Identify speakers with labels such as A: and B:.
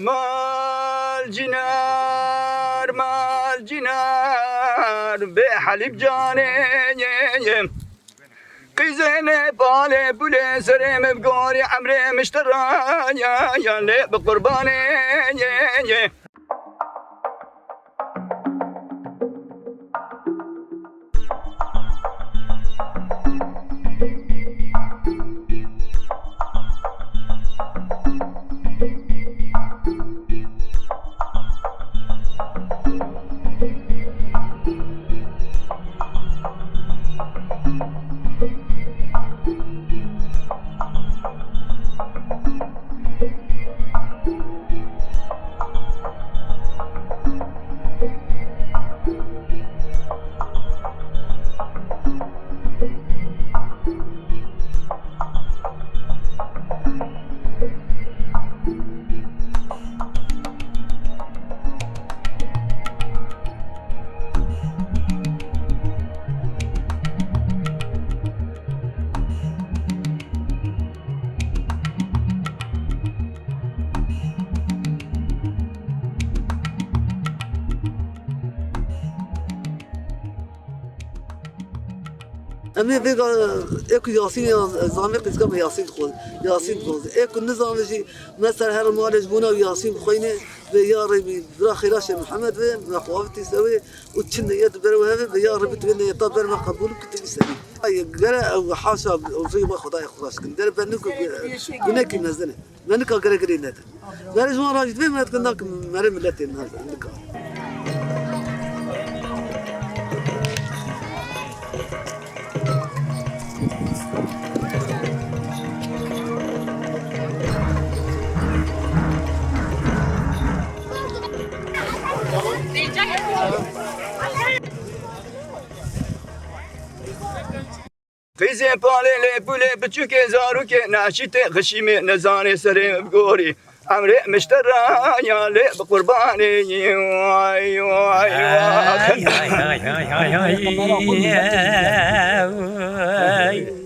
A: مال جنار بحليب جاني قيزين بالي بولي سريم بقوري عمري مشترى يا لي بقرباني
B: أمي بيجا إكو ياسين زعمي قسكم ياسين خود إكو النظام شيء مثلا هالمعالج بونا وياسين خويني بياري برا خيراش محمد بن مخافتي سوي وتشن يد بروها بيار بتبين يطبر ما قبول كنت بيسوي أي جرا أو حاشا أو زي ما خداي خلاص كن در بنكو بنك نزلنا بنك أقرأ قرينا ده بارز ما راجد بين ما تكناك مرة ملتين هذا بنك
A: فيزي بالي لي بولي بتشوك زاروك ناشيت غشيمي نزاني سريم بقوري عمري مشترى يا لي بقرباني واي واي واي